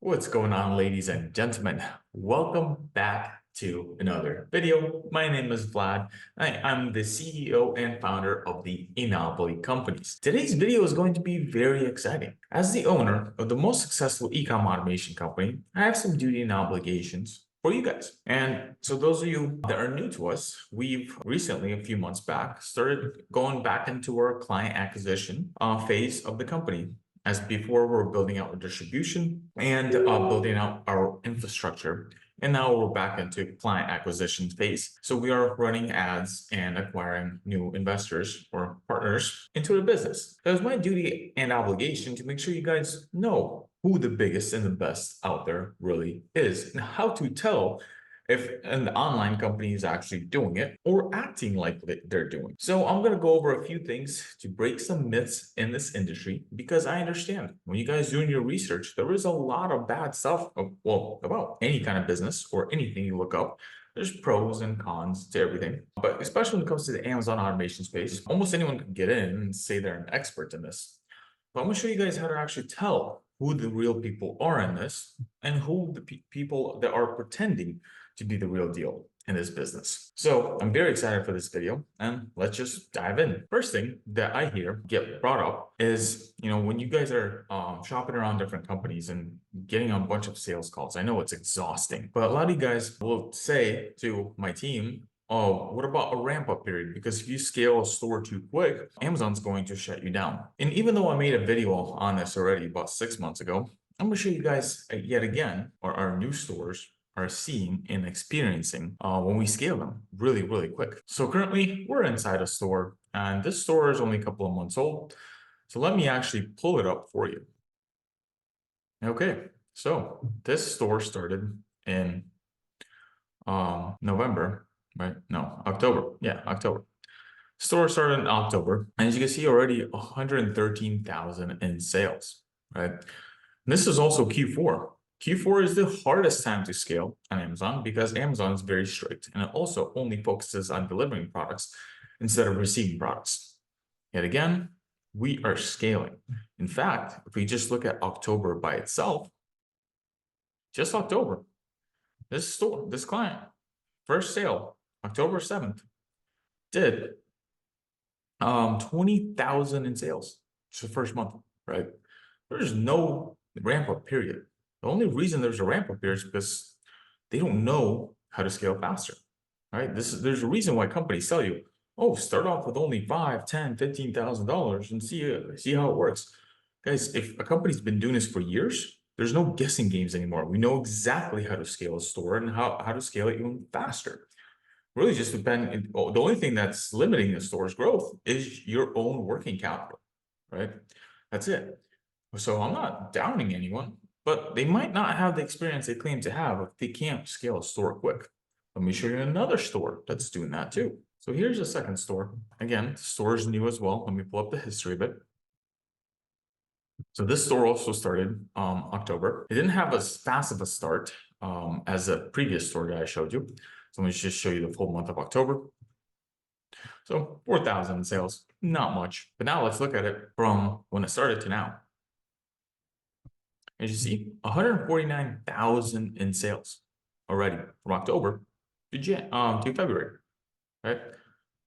What's going on, ladies and gentlemen? Welcome back to another video. My name is Vlad. I'm the CEO and founder of the Enopoly companies. Today's video is going to be very exciting. As the owner of the most successful e-com automation company, I have some duty and obligations for you guys. And so those of you that are new to us, we've recently, a few months back, started going back into our client acquisition phase of the company. As before, we're building out our distribution and building out our infrastructure. And now we're back into client acquisition phase. So we are running ads and acquiring new investors or partners into the business. It was my duty and obligation to make sure you guys know who the biggest and the best out there really is and how to tell if an online company is actually doing it or acting like they're doing. So I'm going to go over a few things to break some myths in this industry, because I understand when you guys doing your research, there is a lot of bad stuff about any kind of business or anything you look up. There's pros and cons to everything, but especially when it comes to the Amazon automation space, almost anyone can get in and say they're an expert in this. But I'm going to show you guys how to actually tell who the real people are in this and who the people that are pretending to be the real deal in this business. So I'm very excited for this video, and let's just dive in. First thing that I hear get brought up is, when you guys are shopping around different companies and getting on a bunch of sales calls, I know it's exhausting, but a lot of you guys will say to my team, oh, what about a ramp up period? Because if you scale a store too quick, Amazon's going to shut you down. And even though I made a video on this already about 6 months ago, I'm going to show you guys yet again, our new stores are seeing and experiencing when we scale them really, really quick. So currently we're inside a store, and this store is only a couple of months old. So let me actually pull it up for you. Okay, so this store started in November, right? No, October. Yeah, October. Store started in October, and as you can see already 113,000 in sales, right? And this is also Q4. Q4 is the hardest time to scale on Amazon because Amazon is very strict, and it also only focuses on delivering products instead of receiving products. Yet again, we are scaling. In fact, if we just look at October by itself, just October, this client, first sale, October 7th, did 20,000 in sales. It's the first month, right? There's no ramp up period. The only reason there's a ramp up here is because they don't know how to scale faster, right? There's a reason why companies tell you, oh, start off with only $5, $10, $15,000 and see how it works. Guys, if a company's been doing this for years, there's no guessing games anymore. We know exactly how to scale a store and how to scale it even faster. Really just depend. The only thing that's limiting the store's growth is your own working capital, right? That's it. So I'm not downing anyone, but they might not have the experience they claim to have if they can't scale a store quick. Let me show you another store that's doing that too. So here's a second store. Again, the store is new as well. Let me pull up the history of it. So this store also started October. It didn't have as fast of a start as a previous store that I showed you. So let me just show you the full month of October. So 4,000 in sales, not much. But now let's look at it from when it started to now. As you see, 149,000 in sales already from October to February, right?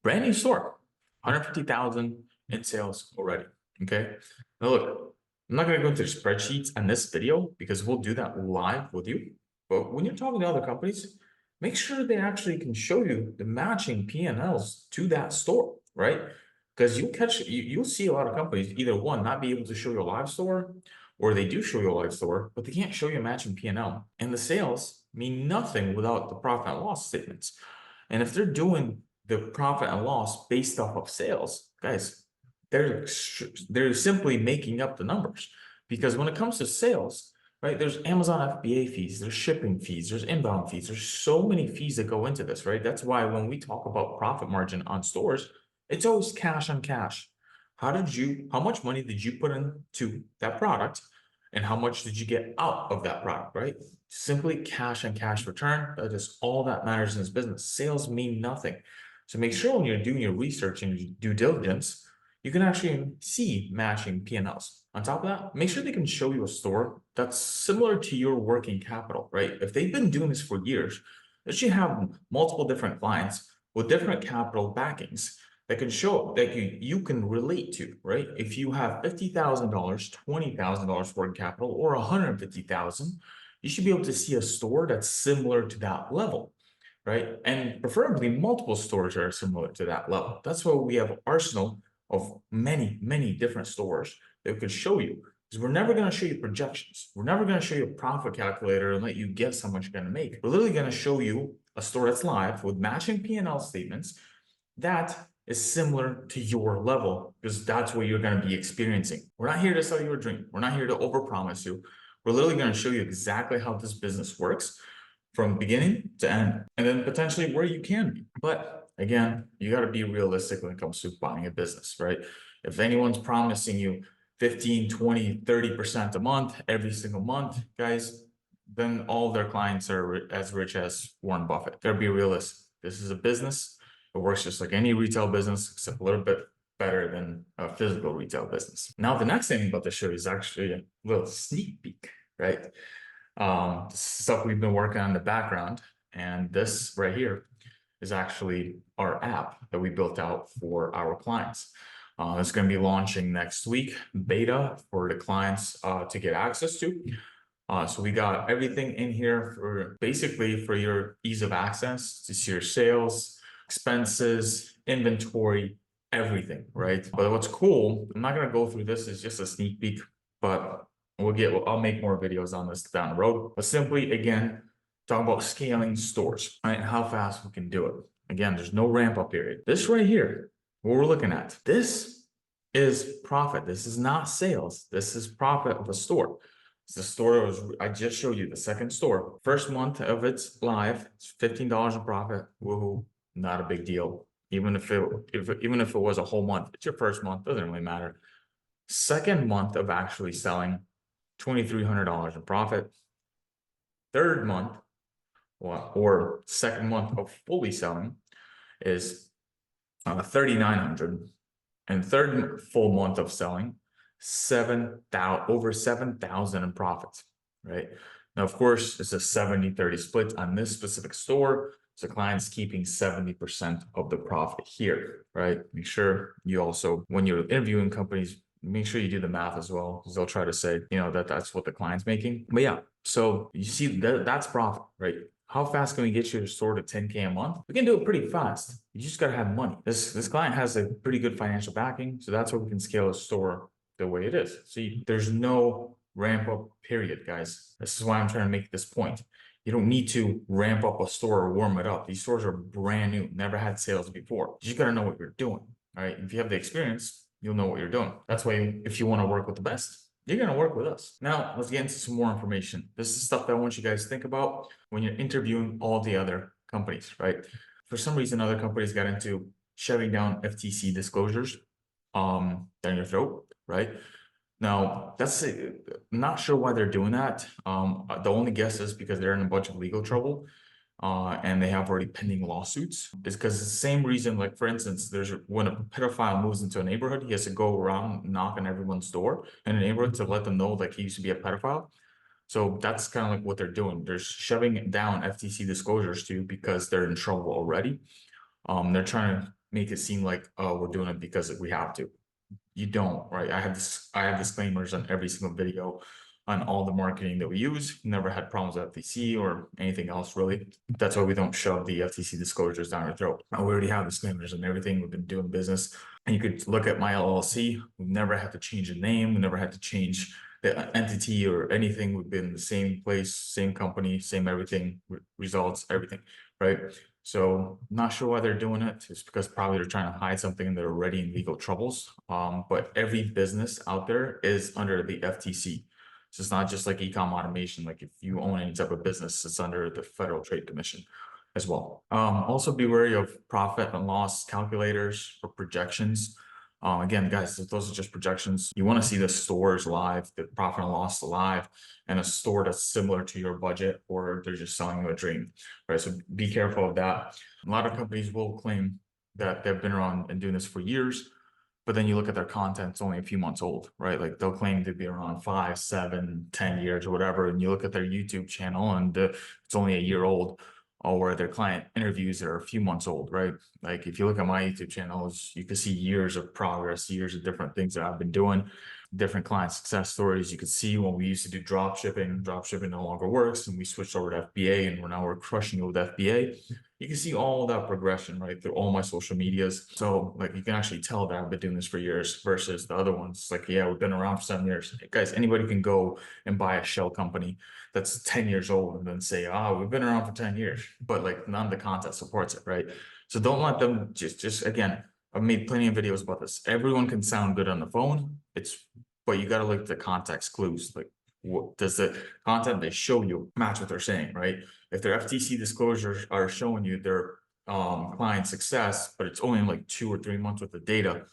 Brand new store, 150,000 in sales already, okay? Now look, I'm not gonna go into the spreadsheets on this video because we'll do that live with you. But when you're talking to other companies, make sure they actually can show you the matching P&Ls to that store, right? Because you'll see a lot of companies, either one, not be able to show you a live store, or they do show you a live store, but they can't show you a matching P&L. And the sales mean nothing without the profit and loss statements. And if they're doing the profit and loss based off of sales, guys, they're simply making up the numbers. Because when it comes to sales, right, there's Amazon FBA fees, there's shipping fees, there's inbound fees, there's so many fees that go into this, right? That's why when we talk about profit margin on stores, it's always cash on cash. How much money did you put into that product, and how much did you get out of that product, right? Simply cash and cash return. That is all that matters in this business. Sales mean nothing. So make sure when you're doing your research and your due diligence, you can actually see matching P&Ls. On top of that, make sure they can show you a store that's similar to your working capital, right? If they've been doing this for years, they should have multiple different clients with different capital backings that can show that you can relate to, right? If you have $50,000, $20,000 working capital, or $150,000, you should be able to see a store that's similar to that level, right? And preferably multiple stores that are similar to that level. That's why we have an arsenal of many, many different stores that we could show you. Because we're never going to show you projections. We're never going to show you a profit calculator and let you guess how much you're going to make. We're literally going to show you a store that's live with matching P&L statements that is similar to your level, because that's what you're going to be experiencing. We're not here to sell you a dream. We're not here to overpromise you. We're literally going to show you exactly how this business works from beginning to end, and then potentially where you can be. But again, you got to be realistic when it comes to buying a business, right? If anyone's promising you 15, 20, 30% a month, every single month, guys, then all their clients are as rich as Warren Buffett. Gotta be realistic. This is a business. It works just like any retail business, except a little bit better than a physical retail business. Now, the next thing I'm about to show you is actually a little sneak peek, right? Stuff we've been working on in the background. And this right here is actually our app that we built out for our clients. It's going to be launching next week, beta for the clients to get access to. So we got everything in here for basically for your ease of access to see your sales, expenses, inventory, everything, right? But what's cool, I'm not going to go through this, it's just a sneak peek, but I'll make more videos on this down the road. But simply, again, talk about scaling stores, right? And how fast we can do it. Again, there's no ramp up period. This right here, what we're looking at, this is profit. This is not sales. This is profit of a store. The store I just showed you, the second store. First month of it's live, it's $15 in profit. Woohoo, not a big deal. Even if it was a whole month, it's your first month, doesn't really matter. Second month of actually selling, $2,300 in profit. Third month, or second month of fully selling, is $3,900, and third full month of selling, over 7,000 in profits, right? Now, of course, it's a 70-30 split on this specific store. So the client's keeping 70% of the profit here, right? Make sure you also, when you're interviewing companies, make sure you do the math as well, because they'll try to say, that's what the client's making. But yeah, so you see that's profit, right? How fast can we get you to store to 10K a month? We can do it pretty fast. You just got to have money. This client has a pretty good financial backing, so that's why we can scale a store the way it is. See, there's no ramp up period, guys. This is why I'm trying to make this point. You don't need to ramp up a store or warm it up. These stores are brand new, never had sales before. You just got to know what you're doing, all right? If you have the experience, you'll know what you're doing. That's why if you want to work with the best, you're going to work with us. Now, let's get into some more information. This is stuff that I want you guys to think about when you're interviewing all the other companies, right? For some reason, other companies got into shoving down FTC disclosures down your throat, right? Now, I'm not sure why they're doing that. The only guess is because they're in a bunch of legal trouble. And they have already pending lawsuits. It's because it's the same reason, like for instance, when a pedophile moves into a neighborhood, he has to go around knocking everyone's door in a neighborhood to let them know like he used to be a pedophile. So that's kind of like what they're doing. They're shoving down FTC disclosures too because they're in trouble already. They're trying to make it seem like, oh, we're doing it because we have to. You don't, right? I have disclaimers on every single video on all the marketing that we use. Never had problems with FTC or anything else really. That's why we don't shove the FTC disclosures down our throat. We already have disclaimers and everything. We've been doing business. And you could look at my LLC. We've never had to change the name. We never had to change the entity or anything. We've been in the same place, same company, same everything, results, everything, right? So not sure why they're doing it. It's because probably they're trying to hide something and they're already in legal troubles. But every business out there is under the FTC. So it's not just like e-com automation. Like if you own any type of business, it's under the Federal Trade Commission as well. Also be wary of profit and loss calculators or projections. Again, guys, those are just projections. You want to see the stores live, the profit and loss live, and a store that's similar to your budget, or they're just selling you a dream, right? So be careful of that. A lot of companies will claim that they've been around and doing this for years. but then you look at their content, it's only a few months old, right? Like they'll claim to be around 5, 7, 10 years or whatever. And you look at their YouTube channel and it's only a year old, or their client interviews are a few months old, right? Like if you look at my YouTube channels, you can see years of progress, years of different things that I've been doing, different client success stories. You could see when we used to do drop shipping no longer works, and we switched over to FBA, and we're crushing it with FBA. You can see all that progression, right, through all my social medias. So like you can actually tell that I've been doing this for years versus the other ones. Like, yeah, we've been around for 7 years. Hey, guys, anybody can go and buy a shell company that's 10 years old and then say, oh, we've been around for 10 years, but like none of the content supports it, right? So don't let them just again, I've made plenty of videos about this. Everyone can sound good on the phone. But you got to look at the context clues. Like, what does the content they show you match what they're saying, right? If their FTC disclosures are showing you their client success, but it's only like 2 or 3 months worth of data,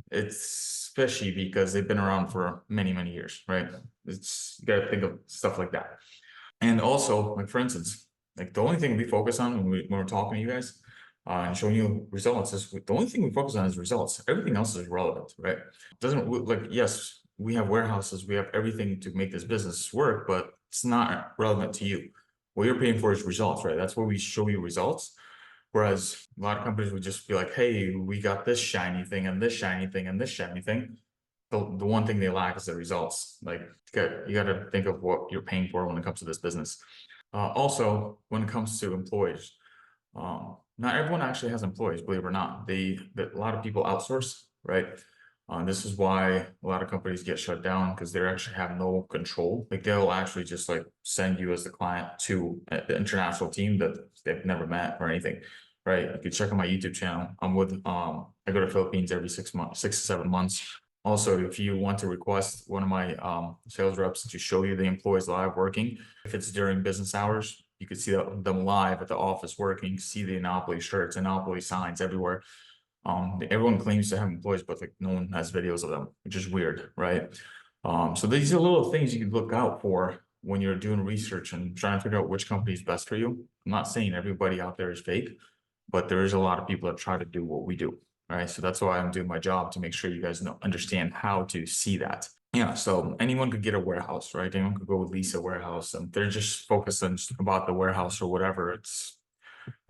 it's fishy because they've been around for many, many years, right? It's, you got to think of stuff like that. And also, like for instance, like the only thing we focus on when we're talking to you guys and showing you results is the only thing we focus on is results. Everything else is relevant, right? Doesn't like, yes, we have warehouses, we have everything to make this business work, but it's not relevant to you. What you're paying for is results, right? That's where we show you results. Whereas a lot of companies would just be like, hey, we got this shiny thing and this shiny thing and this shiny thing. The one thing they lack is the results. Like you got to think of what you're paying for when it comes to this business. Also, when it comes to employees, not everyone actually has employees, believe it or not. A lot of people outsource, right? This is why a lot of companies get shut down because they actually have no control. Like they'll actually just like send you as the client to an international team that they've never met or anything, right? You can check on my YouTube channel. I'm with I go to Philippines every 6 months, 6 to 7 months. Also, if you want to request one of my sales reps to show you the employees live working, if it's during business hours, you could see them live at the office working, see the Enopoly shirts, Enopoly signs everywhere. Everyone claims to have employees, but like no one has videos of them, which is weird, right? So these are little things you can look out for when you're doing research and trying to figure out which company is best for you. I'm not saying everybody out there is fake, but there is a lot of people that try to do what we do, right? So that's why I'm doing my job to make sure you guys understand how to see that. Yeah, so anyone could get a warehouse, right? Anyone could go lease a warehouse, and they're just focused on about the warehouse or whatever. It's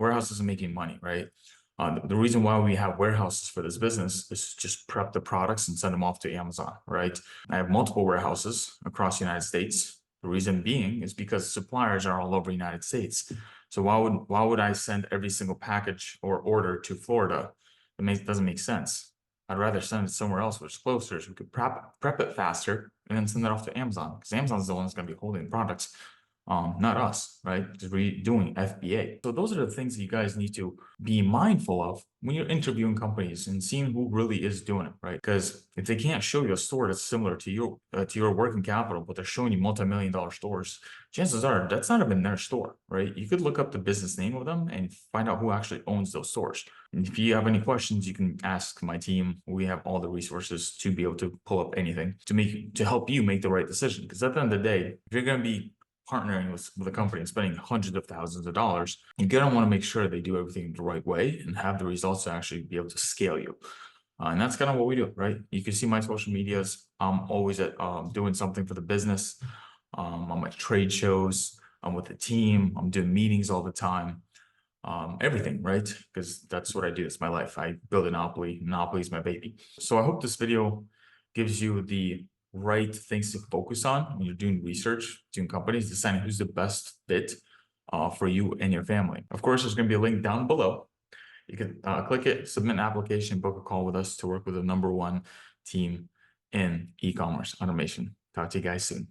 warehouse isn't making money, right? The reason why we have warehouses for this business is just prep the products and send them off to Amazon, right? I have multiple warehouses across the United States. The reason being is because suppliers are all over the United States. So why would I send every single package or order to Florida? Doesn't make sense. I'd rather send it somewhere else which is closer, so we could prep it faster and then send it off to Amazon, because Amazon's the one that's going to be holding the products, not us, right? Because we're doing FBA. So those are the things that you guys need to be mindful of when you're interviewing companies and seeing who really is doing it, right? Because if they can't show you a store that's similar to your working capital, but they're showing you multi-million-dollar stores, chances are that's not even their store, right? You could look up the business name of them and find out who actually owns those stores. And if you have any questions, you can ask my team. We have all the resources to be able to pull up anything to help you make the right decision. Because at the end of the day, if you're going to be partnering with a company and spending hundreds of thousands of dollars, you're going to want to make sure they do everything the right way and have the results to actually be able to scale you. And that's kind of what we do, right? You can see my social medias. I'm always at doing something for the business. I'm at trade shows. I'm with the team. I'm doing meetings all the time. Everything, right? Because that's what I do. It's my life. I build Enopoly. Enopoly is my baby. So I hope this video gives you the right things to focus on when you're doing research, doing companies, deciding who's the best fit for you and your family. Of course, there's going to be a link down below. You can click it, submit an application, book a call with us to work with the #1 team in e-commerce automation. Talk to you guys soon.